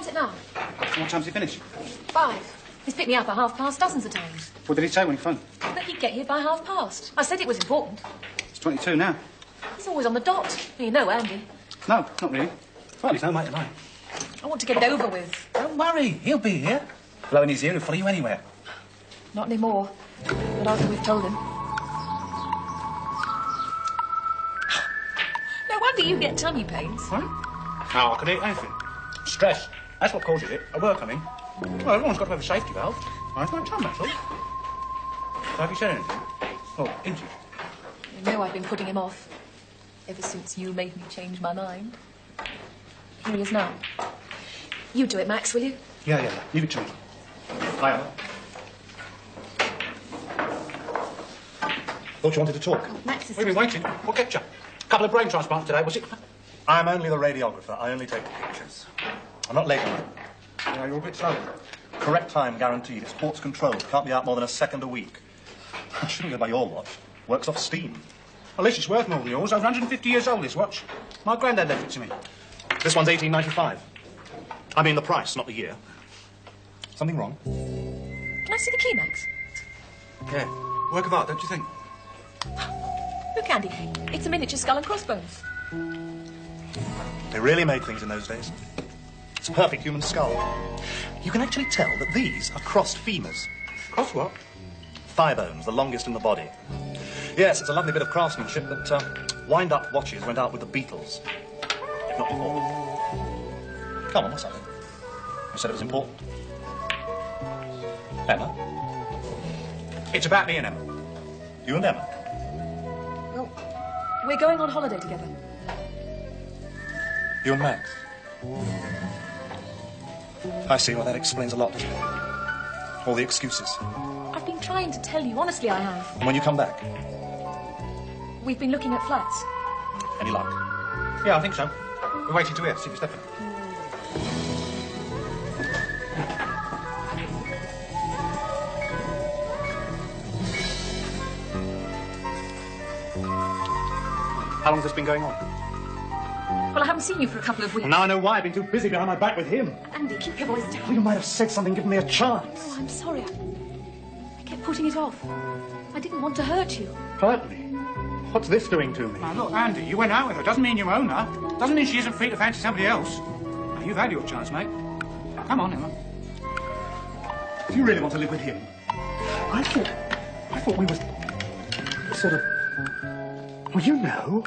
time's it now? What time's he finish? 5. He's picked me up at 12:30 dozens of times. What did he say when he phoned? That he'd get here by 12:30. I said it was important. It's 22 now. He's always on the dot. You know, Andy. No, not really. Well, he's no mate of mine. I want to get it over with. Don't worry, he'll be here. Blowing his ear, he'll follow you anywhere. Not anymore. But after we've told him. No wonder you get tummy pains. What? No, I can eat anything. Stress. That's what causes it. At work, I mean. Well, everyone's got to have a safety valve. I won't tell him, that's all. So have you said anything? Oh, injured. You know I've been putting him off. Ever since you made me change my mind. Here he is now. You do it, Max, will you? Yeah. Leave it to me. Hiya. Thought you wanted to talk. Max is... We've been waiting. What kept you? A couple of brain transplants today, was it? I'm only the radiographer. I only take the pictures. I'm not late on it. Yeah, you're a bit slow. Correct time guaranteed. It's ports controlled. Can't be out more than a second a week. I shouldn't go by your watch. Works off steam. At least it's worth more than yours. Over 150 years old, this watch. My granddad left it to me. This one's 1895. I mean the price, not the year. Something wrong? Can I see the key, Max? Yeah. Work of art, don't you think? Look, Andy. It's a miniature skull and crossbones. They really made things in those days. It's a perfect human skull. You can actually tell that these are crossed femurs. Cross what? Thigh bones, the longest in the body. Yes, it's a lovely bit of craftsmanship, but wind-up watches went out with the Beatles. If not before. Come on, what's that then? You said it was important. Emma? It's about me and Emma. You and Emma? Well, we're going on holiday together. You and Max? I see. Well, that explains a lot. All the excuses. I've been trying to tell you. Honestly, I have. And when you come back? We've been looking at flats. Any luck? Yeah, I think so. We're waiting to hear. See if it's definite. How long has this been going on? Well, I haven't seen you for a couple of weeks. Well, now I know why. I've been too busy behind my back with him. Andy, keep your voice down. Well, you might have said something, given me a chance. Oh, I'm sorry. I kept putting it off. I didn't want to hurt you. Hurt me? What's this doing to me? Now, look, Andy, you went out with her. Doesn't mean you own her. Doesn't mean she isn't free to fancy somebody else. Now, you've had your chance, mate. Come on, Emma. If you really want to live with him, I thought we were sort of... Well, you know.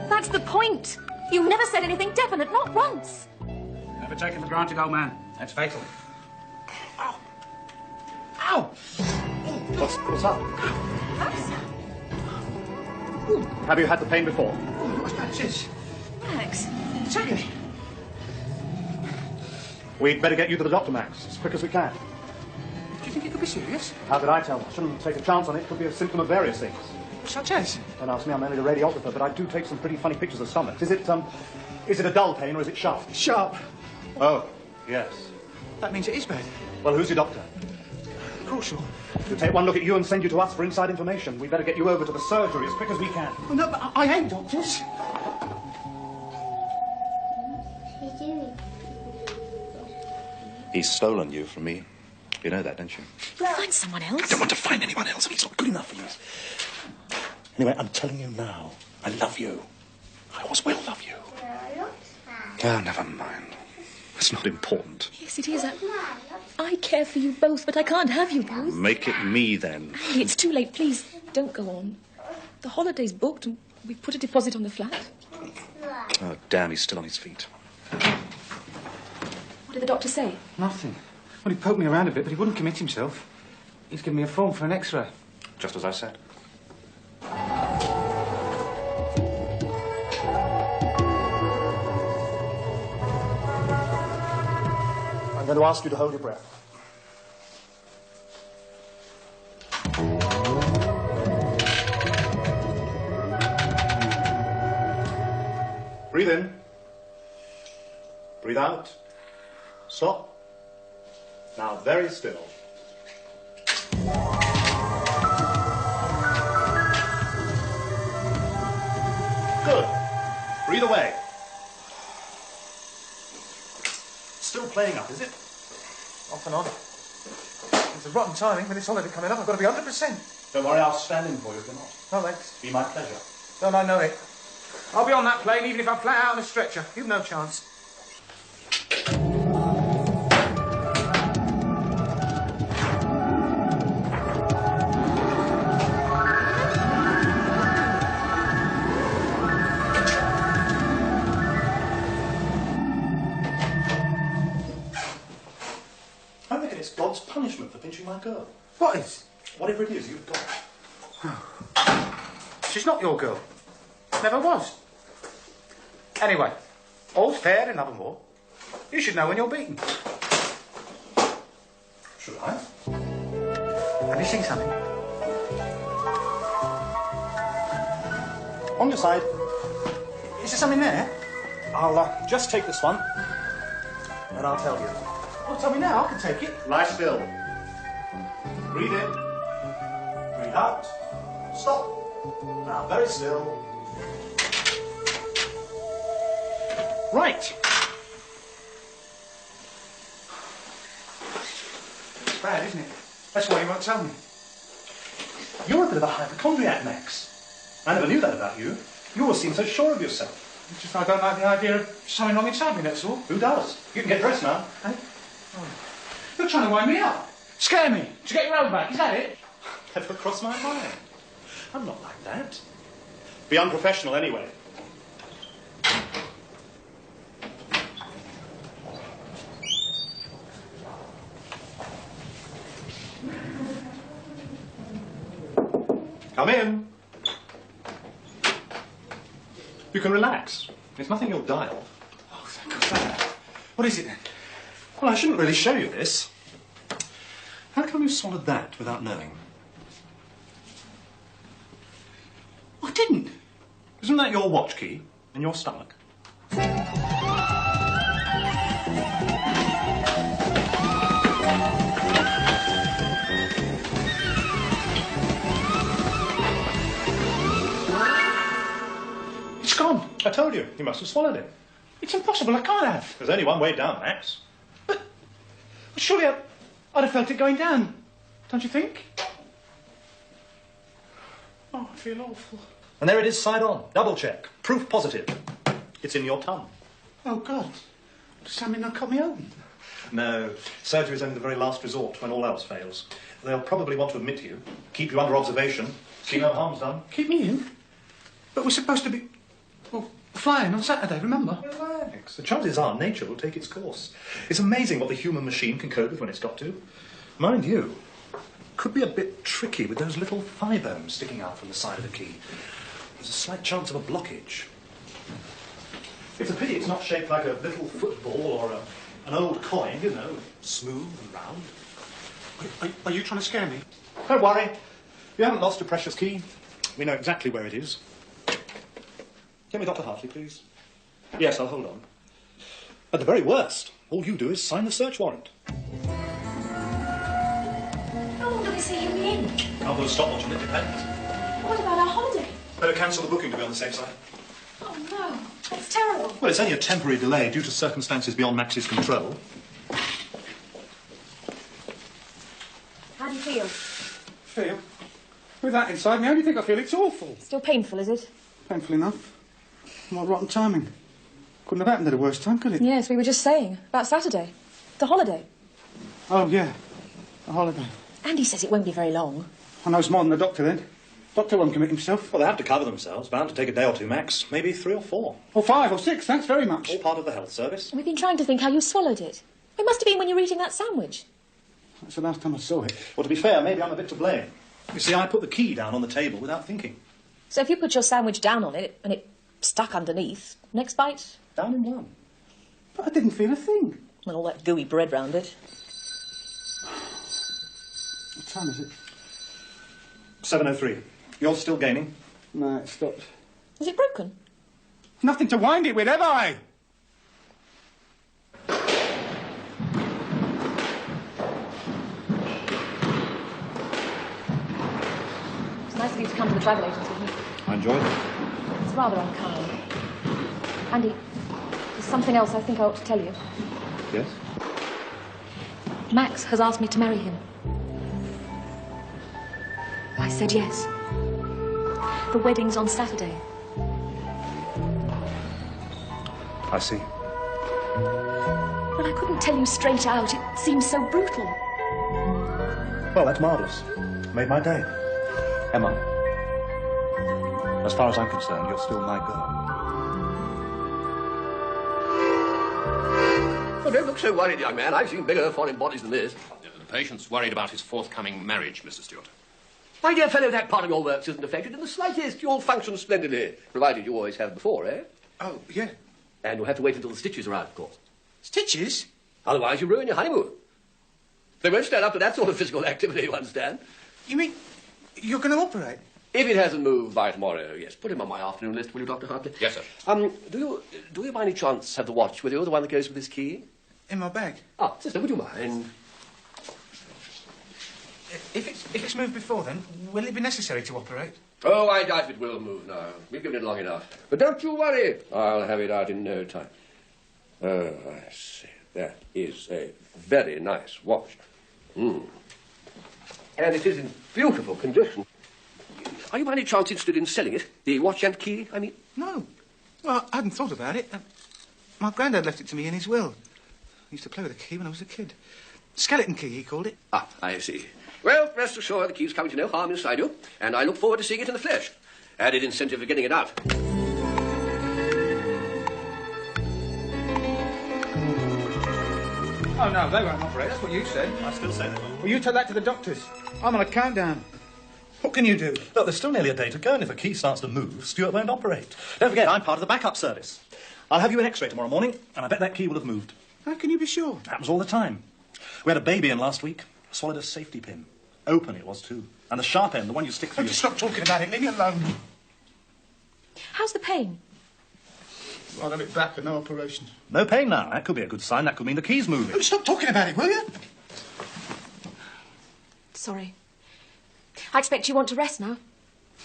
That's the point. You never said anything definite, not once. Never taken for granted, old man. That's fatal. Ow! Ow! What's up? Max? Have you had the pain before? What's that? Max. Exactly. We'd better get you to the doctor, Max, as quick as we can. Do you think it could be serious? How did I tell? I shouldn't take a chance on it. It could be a symptom of various things. Such as? Don't ask me, I'm only a radiographer, but I do take some pretty funny pictures of stomachs. Is it a dull pain or is it sharp? Sharp. Oh, yes. That means it is bad. Well, who's your doctor? Crucial. He'll take one look at you and send you to us for inside information. We'd better get you over to the surgery as quick as we can. Well, no, but I hate doctors. He's stolen you from me. You know that, don't you? You'll find someone else. I don't want to find anyone else. It's not good enough for you. Anyway, I'm telling you now, I love you. I always will love you. Oh, never mind. It's not important. Yes, it is. I care for you both, but I can't have you both. Make it me, then. Andy, it's too late. Please, don't go on. The holiday's booked and we've put a deposit on the flat. Oh, damn, he's still on his feet. What did the doctor say? Nothing. Well, he poked me around a bit, but he wouldn't commit himself. He's given me a form for an X-ray. Just as I said. I'm going to ask you to hold your breath. Breathe in. Breathe out. Stop. Now, very still. Good. Breathe away. Still playing up, is it? Off and on. It's a rotten timing with this holiday coming up. I've got to be 100%. Don't worry, I'll stand in for you if you're not. No, thanks. Be my pleasure. Don't I know it? I'll be on that plane even if I'm flat out on a stretcher. You've no chance. I reckon it's God's punishment for pinching my girl. What is? Whatever it is you've got. She's not your girl. Never was. Anyway, all's fair in love and war. You should know when you're beaten. Should I? Have you seen something? On your side. Is there something there? I'll just take this one, and I'll tell you. Well, tell me now. I can take it. Lie still. Breathe in. Breathe out. Stop. Now, very still. Right. It's bad, isn't it? That's why you won't tell me. You're a bit of a hypochondriac, Max. I never knew that about you. You always seem so sure of yourself. It's just I don't like the idea of something wrong inside me, that's all. Who does? You can get dressed now. Eh? Oh. You're trying to wind me up. Scare me. To get your own back. Is that it? Never crossed my mind. I'm not like that. Be unprofessional anyway. Come in. You can relax. There's nothing you'll die of. Oh, thank God. What is it then? Well, I shouldn't really show you this. How come you swallowed that without knowing? I didn't. Isn't that your watch key in your stomach? It's gone. I told you, you must have swallowed it. It's impossible. I can't have. There's only one way down, Max. But surely I'd have felt it going down. Don't you think? Oh, I feel awful. And there it is, side on. Double check. Proof positive. It's in your tongue. Oh, God. Does that mean they'll cut me open? No, surgery is only the very last resort when all else fails. They'll probably want to admit you, keep you under observation, see no harm's done. Keep me in? But we're supposed to be, well, flying on Saturday, remember? Relax. The chances are nature will take its course. It's amazing what the human machine can cope with when it's got to. Mind you, could be a bit tricky with those little thigh bones sticking out from the side of the key. There's a slight chance of a blockage. It's a pity it's not shaped like a little football or an old coin, you know, smooth and round. Are you trying to scare me? Don't worry. You haven't lost your precious key. We know exactly where it is. Get me Dr. Hartley, please. Yes, I'll hold on. At the very worst, all you do is sign the search warrant. How long do we see him in? I'll put a stopwatch on it, depends. What about our holiday? Better cancel the booking to be on the safe side. Oh, no. That's terrible. Well, it's only a temporary delay due to circumstances beyond Max's control. How do you feel? Feel? With that inside me, how do you think I feel? It's awful. Still painful, is it? Painful enough. What rotten timing. Couldn't have happened at a worse time, could it? Yes, we were just saying. About Saturday. The holiday. Oh, yeah. A holiday. Andy says it won't be very long. I know it's more than the doctor, then. Doctor won't commit himself. Well, they have to cover themselves. Bound to take a day or two, Max. Maybe 3 or 4. Or 5 or 6, thanks very much. All part of the health service. We've been trying to think how you swallowed it. It must have been when you were eating that sandwich. That's the last time I saw it. Well, to be fair, maybe I'm a bit to blame. You see, I put the key down on the table without thinking. So if you put your sandwich down on it and it stuck underneath, next bite, Down in one. But I didn't feel a thing. and all that gooey bread round it. What time is it? 7:03. You're still gaining. No, it stopped. Is it broken? Nothing to wind it with, have I? It's nice of you to come to the travel agency with me. I enjoyed it. It's rather unkind. Andy, there's something else I think I ought to tell you. Yes? Max has asked me to marry him. I said yes. The wedding's on Saturday. I see. Well, I couldn't tell you straight out. It seems so brutal. Well, that's marvellous. Made my day. Emma, as far as I'm concerned, you're still my girl. Oh, don't look so worried, young man. I've seen bigger foreign bodies than this. The patient's worried about his forthcoming marriage, Mr. Stewart. My dear fellow, that part of your works isn't affected in the slightest. You'll function splendidly, provided you always have before, eh? Oh, yeah. And you'll have to wait until the stitches are out, of course. Stitches? Otherwise, you ruin your honeymoon. They won't stand up to that sort of physical activity, you understand? You mean you're going to operate? If it hasn't moved by tomorrow, yes. Put him on my afternoon list, will you, Dr. Hartley? Yes, sir. Do you by any chance have the watch with you, the one that goes with this key? In my bag. Ah, sister, would you mind? If it's moved before then, will it be necessary to operate? Oh, I doubt it will move now. We've given it long enough. But don't you worry. I'll have it out in no time. Oh, I see. That is a very nice watch. And it is in beautiful condition. Are you by any chance interested in selling it? The watch and key, I mean? No. Well, I hadn't thought about it. My granddad left it to me in his will. I used to play with the key when I was a kid. Skeleton key, he called it. Ah, I see. Well, rest assured the key's coming to no harm inside you, and I look forward to seeing it in the flesh. Added incentive for getting it out. Oh, no, they won't operate. That's what you said. I still say they will. Well, you tell that to the doctors. I'm on a countdown. What can you do? Look, there's still nearly a day to go, and if a key starts to move, Stuart won't operate. Don't forget, I'm part of the backup service. I'll have you an X-ray tomorrow morning, and I bet that key will have moved. How can you be sure? Happens all the time. We had a baby in last week. Swallowed a safety pin. Open it was, too. And the sharp end, the one you stick through... Oh, just stop talking about it. Leave me alone. How's the pain? I'll have it back and no operation. No pain now. That could be a good sign. That could mean the key's moving. Oh, stop talking about it, will you? Sorry. I expect you want to rest now.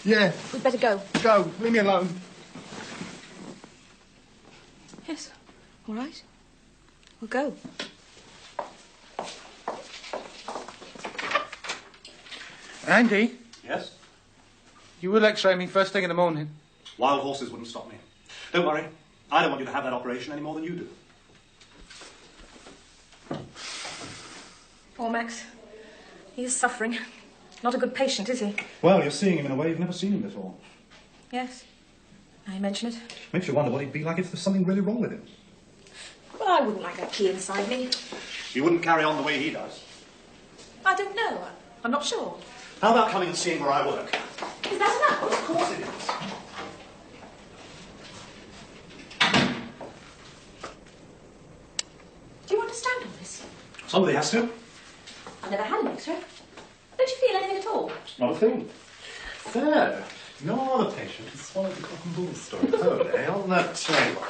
Yeah. We'd better go. Go. Leave me alone. Yes. All right. We'll go. Andy, Yes? you will X-ray me first thing in the morning. Wild horses wouldn't stop me. Don't worry. I don't want you to have that operation any more than you do. Poor Max. He is suffering. Not a good patient, is he? Well, you're seeing him in a way you've never seen him before. Yes. Now you mention it. Makes you wonder what he'd be like if there's something really wrong with him. Well, I wouldn't like that key inside me. You wouldn't carry on the way he does. I don't know. I'm not sure. How about coming and seeing where I work? Is that enough? Of course it is. Do you understand all this? Somebody has to. I've never had an X-ray. Don't you feel anything at all? Not a thing. There. You're the patient who swallowed the cock and bull story. Oh, on that table.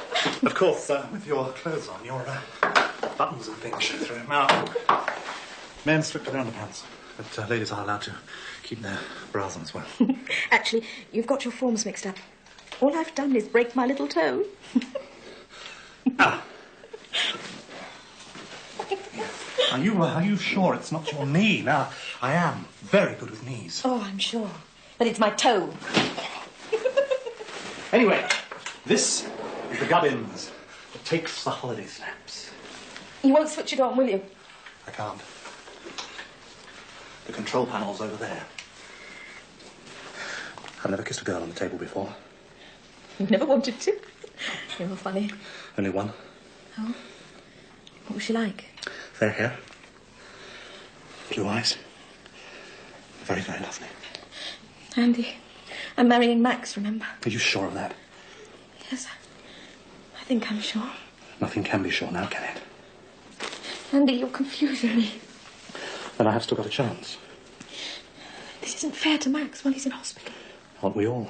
Of course, with your clothes on, your buttons and things show through. Now, men strictly their underpants, but ladies are allowed to keep their bras on as well. Actually, you've got your forms mixed up. All I've done is break my little toe. Ah. Are you sure it's not your knee? Now, I am very good with knees. Oh, I'm sure. But it's my toe. Anyway, this is the gubbins that takes the holiday snaps. You won't switch it on, will you? I can't. The control panel's over there. I've never kissed a girl on the table before. You've never wanted to. You're funny. Only one. Oh? What was she like? Fair hair. Blue eyes. Very, very lovely. Andy, I'm marrying Max, remember? Are you sure of that? Yes, I think I'm sure. Nothing can be sure now, can it? Andy, you're confusing me. Then I have still got a chance. This isn't fair to Max while he's in hospital. Aren't we all?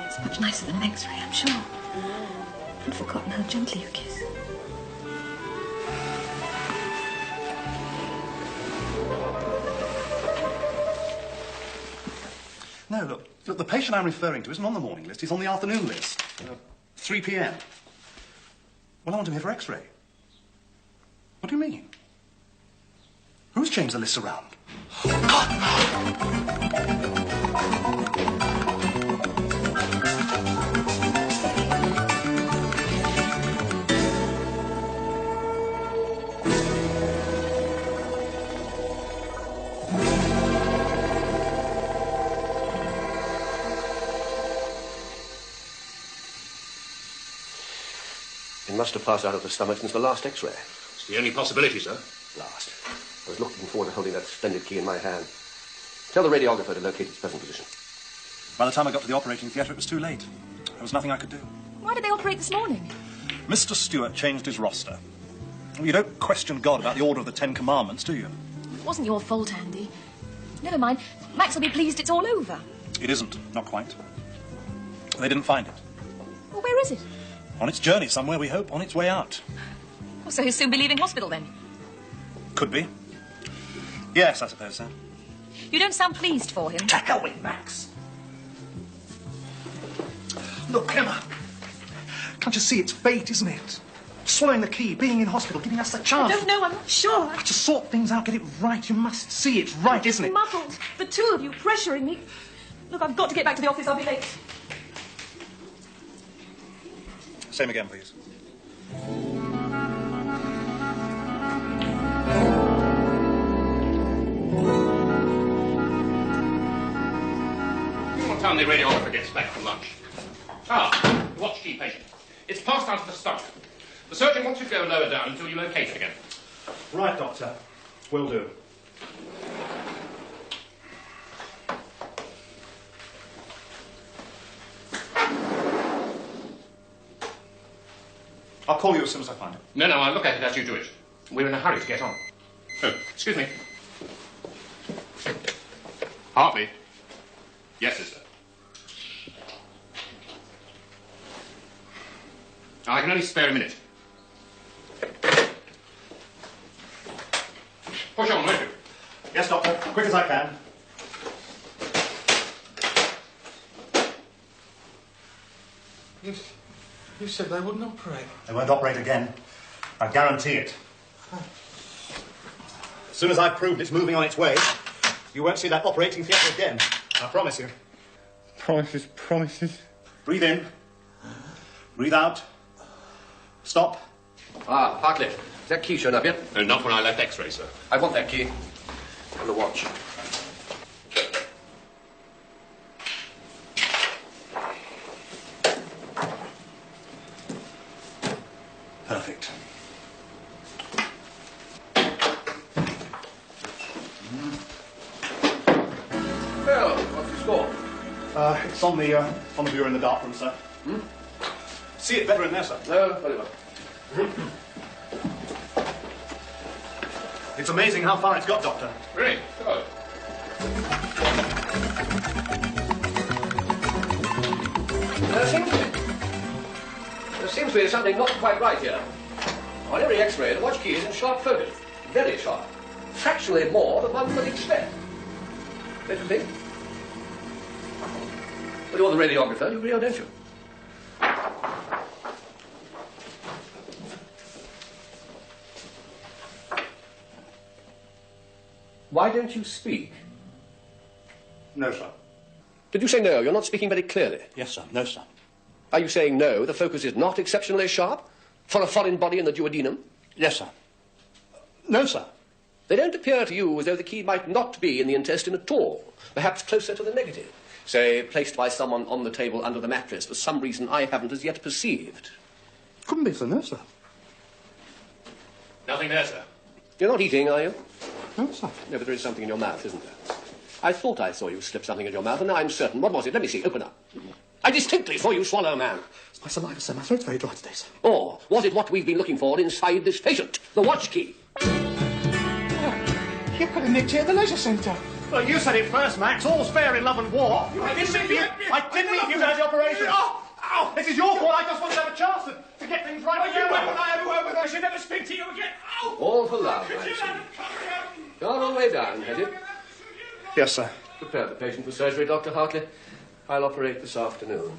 It's much nicer than an X-ray, I'm sure. I'd forgotten how gently you kiss. No, look, Look, the patient I'm referring to isn't on the morning list, he's on the afternoon list. 3 p.m. Well, I want him here for X-ray. What do you mean? Who's changed the lists around? It must have passed out of the stomach since the last X-ray. It's the only possibility, sir. Last. I was looking forward to holding that splendid key in my hand. Tell the radiographer to locate its present position. By the time I got to the operating theatre, it was too late. There was nothing I could do. Why did they operate this morning? Mr. Stewart changed his roster. You don't question God about the order of the Ten Commandments, do you? It wasn't your fault, Andy. Never mind. Max will be pleased it's all over. It isn't. Not quite. They didn't find it. Well, where is it? On its journey somewhere, we hope. On its way out. Well, so he'll soon be leaving hospital, then? Could be. Yes, I suppose so. You don't sound pleased for him. To hell with Max. Look, Emma. Can't you see it's fate, isn't it? Swallowing the key, being in hospital, giving us the chance. I don't know, I'm not sure. To sort things out, get it right. You must see it's right, isn't it? Muddled. The two of you pressuring me. Look, I've got to get back to the office. I'll be late. Same again, please. What time the radiographer gets back from lunch? Ah, the watch key patient. It's passed out of the stomach. The surgeon wants you to go lower down until you locate it again. Right, Doctor. Will do. I'll call you as soon as I find it. No, I'll look at it as you do it. We're in a hurry to get on. Oh, excuse me. Hartley. Yes, sister. I can only spare a minute. Push on, won't you? Yes, Doctor. Quick as I can. You said they wouldn't operate. They won't operate again. I guarantee it. As soon as I've proved it's moving on its way, you won't see that operating theatre again. I promise you. Promises, promises. Breathe in. Breathe out. Stop. Ah, Hartley. Is that key shown up yet? No, not when I left X-ray, sir. I want that key. On the watch. Perfect. Well, what's the score? It's on the bureau in the dark room, sir. See it better in there, sir. No, very well. It's amazing how far it's got, Doctor. Really? Good. There seems to be something not quite right here. On every X-ray, the watch key is in sharp focus. Very sharp. Fractionally more than one would expect. Don't you think? But you're the radiographer, you agree, don't you? Why don't you speak? No, sir. Did you say no? You're not speaking very clearly. Yes, sir. No, sir. Are you saying no, the focus is not exceptionally sharp for a foreign body in the duodenum? Yes, sir. No, sir. They don't appear to you as though the key might not be in the intestine at all, perhaps closer to the negative, say, placed by someone on the table under the mattress for some reason I haven't as yet perceived. Couldn't be, sir. No, sir. Nothing there, sir. You're not eating, are you? No, sir. No, but there is something in your mouth, isn't there? I thought I saw you slip something in your mouth, and now I'm certain. What was it? Let me see. Open up. I distinctly saw you swallow, man. It's my saliva, sir. My throat's very dry today, sir. Or was it what we've been looking for inside this patient? The watch key. You could have nicked it at the leisure centre. Well, you said it first, Max. All's fair in love and war. I didn't leave you to have the operation. Ow! This is your fault. I just wanted to have a chance to get things right. You went when I had a word with her. I should never speak to you again. Ow! All for love, I see. Gone all the way down, has it? Yes, sir. Prepare the patient for surgery, Dr. Hartley. I'll operate this afternoon.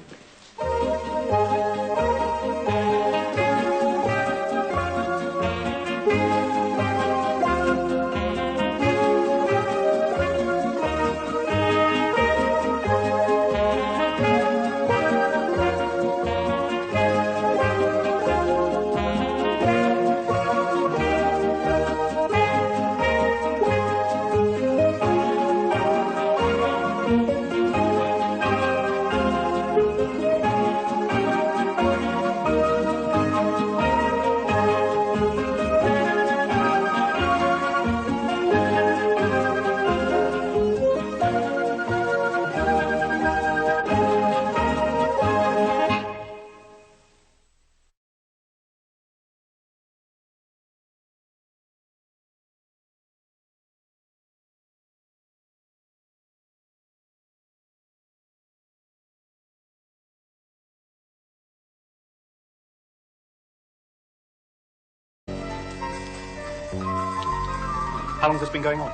How long has this been going on?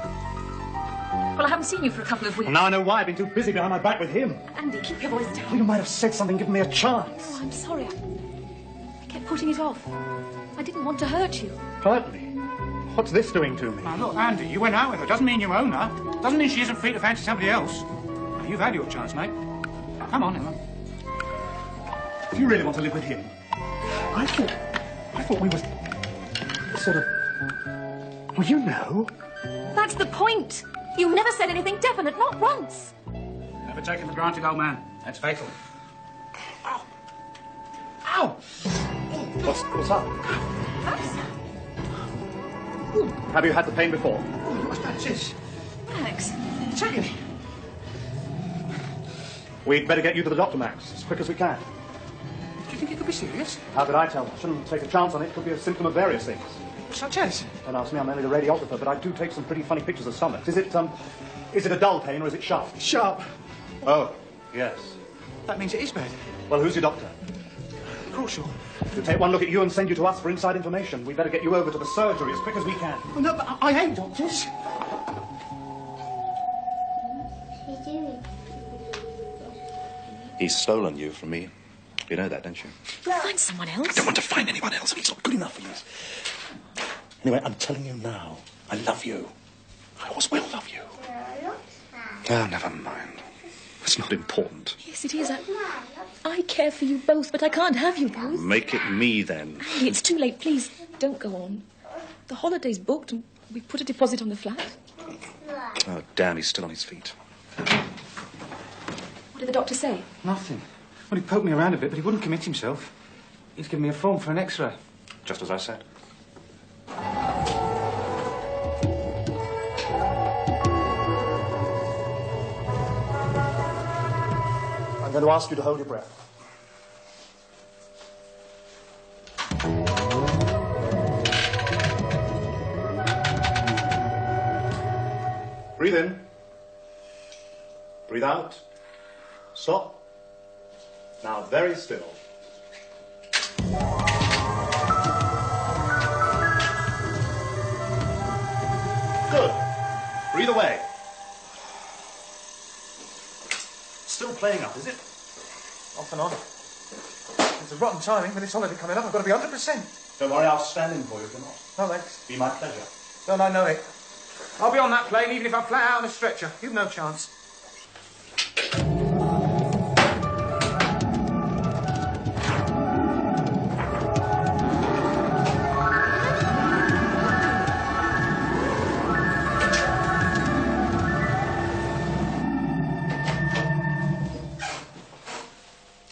Well, I haven't seen you for a couple of weeks. Well, now I know why. I've been too busy behind my back with him. Andy, keep your voice down. Well, you might have said something, given me a chance. Oh, I'm sorry. I kept putting it off. I didn't want to hurt you. Hurt me? What's this doing to me? Now, look, Andy, you went out with her. Doesn't mean you own her. Doesn't mean she isn't free to fancy somebody else. Now, you've had your chance, mate. Now, come on, Emma. Do you really want to live with him? I thought we were sort of... Well, you know. That's the point. You never said anything definite, not once. Never take it for granted, old man. That's fatal. Ow! Ow! What's up? Have you had the pain before? What's that? It's this. Max. It's agony. We'd better get you to the doctor, Max, as quick as we can. Do you think it could be serious? How did I tell? I shouldn't take a chance on it. It could be a symptom of various things. Such as? Don't ask me, I'm only a radiographer, but I do take some pretty funny pictures of stomachs. Is it a dull pain or is it sharp? Sharp. Oh, yes. That means it is bad. Well, who's your doctor? Crucial. He'll take one look at you and send you to us for inside information. We'd better get you over to the surgery as quick as we can. Well, no, but I hate doctors. He's stolen you from me. You know that, don't you? Find someone else. I don't want to find anyone else, and he's not good enough for you. Anyway, I'm telling you now, I love you. I always will love you. Oh, never mind. It's not important. Yes, it is. I care for you both, but I can't have you both. Make it me, then. Andy, it's too late. Please, don't go on. The holiday's booked, and we put a deposit on the flat. Oh, damn, he's still on his feet. What did the doctor say? Nothing. Well, he poked me around a bit, but he wouldn't commit himself. He's given me a form for an X-ray. Just as I said. I'm going to ask you to hold your breath. Breathe in. Breathe out. Stop. Now, very still. Good. Breathe away. Still playing up, is it? Off and on. It's a rotten timing with this holiday coming up. I've got to be 100%. Don't worry, I'll stand in for you if you're not. No, thanks. Be my pleasure. Don't I know it? I'll be on that plane even if I'm flat out on a stretcher. You've no chance.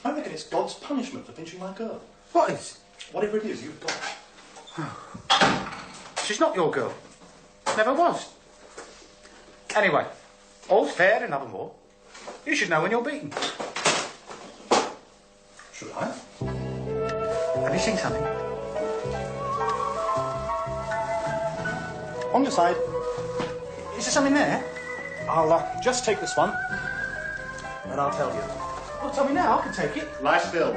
I reckon it's God's punishment for pinching my girl. What is? Whatever it is, you've got. She's not your girl. Never was. Anyway, all's fair in love and war. You should know when you're beaten. Should I? Have you seen something? On your side. Is there something there? I'll just take this one, and I'll tell you. Well, tell me now. I can take it. Lie still.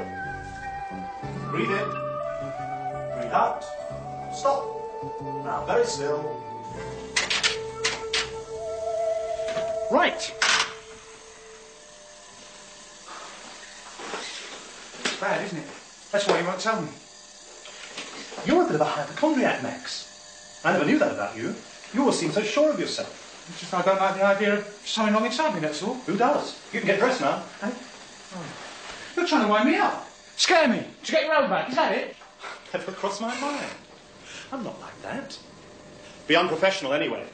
Breathe in. Breathe out. Stop. Now, very still. Right. bad, isn't it? That's why you won't tell me. You're a bit of a hypochondriac, Max. I never knew that about you. You always seem so sure of yourself. It's just I don't like the idea of something wrong inside me, that's all. Who does? You can get dressed now. Eh? You're trying to wind me up. Scare me. To get your own back, is that it? Never crossed my mind. I'm not like that. Be unprofessional anyway.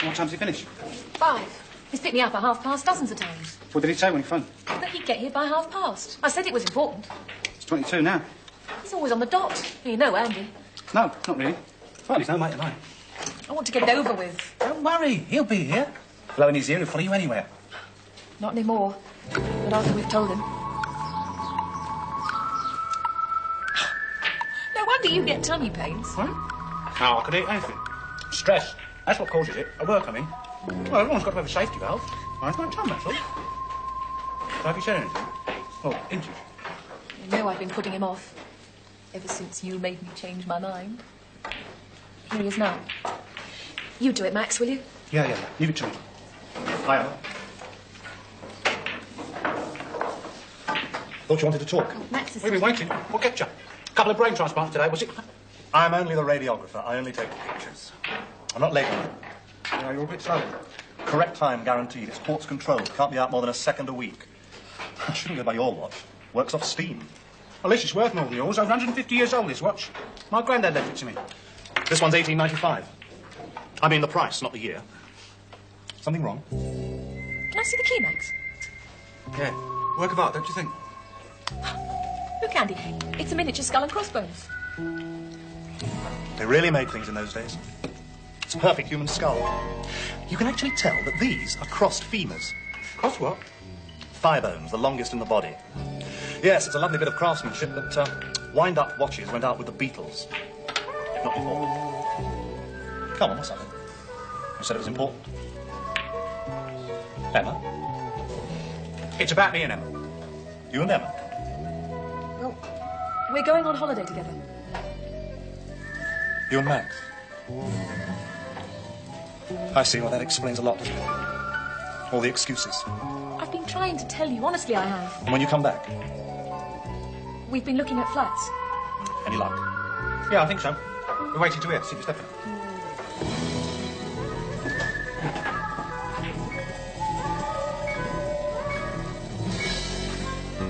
What time's he finish? 5. He's picked me up at 12:30 dozens of times. What did he say when he phoned? That he'd get here by 12:30. I said it was important. It's 22 now. He's always on the dot. You know, Andy. No, not really. Well, he's no mate of mine. I want to get it over with. Don't worry, he'll be here. Blowing his ear, he'll follow you anywhere. Not anymore. Not after we've told him. No wonder you get tummy pains. What? Oh, I could eat anything. Stress. That's what causes it. At work, I mean. Well, everyone's got to have a safety valve. I've got time, that's all. So have you said anything? Well, injured. You know I've been putting him off. Ever since you made me change my mind. Here he is now. You do it, Max, will you? Yeah. Leave it to me. Hiya. Thought you wanted to talk. Oh, Max is... We've been waiting. What kept you? A couple of brain transplants today, was it? I'm only the radiographer. I only take the pictures. I'm not late. Yeah, you're a bit slow. Correct time guaranteed. It's quartz controlled. Can't be out more than a second a week. I shouldn't go by your watch. Works off steam. At least it's worth more than yours. Over 150 years old, this watch. My granddad left it to me. This one's 1895. I mean the price, not the year. Something wrong? Can I see the key, Max? Yeah. Work of art, don't you think? Look, Andy. It's a miniature skull and crossbones. They really made things in those days. It's a perfect human skull. You can actually tell that these are crossed femurs. Crossed what? Thigh bones, the longest in the body. Yes, it's a lovely bit of craftsmanship, but wind-up watches went out with the Beatles. If not before. Come on, what's happening? You said it was important. Emma? It's about me and Emma. You and Emma? Well, we're going on holiday together. You and Max? I see. Well, that explains a lot, doesn't it? All the excuses. I've been trying to tell you. Honestly, I have. And when you come back, We've been looking at flats. any luck? Yeah, I think so. We're waiting to hear. See if it's definite.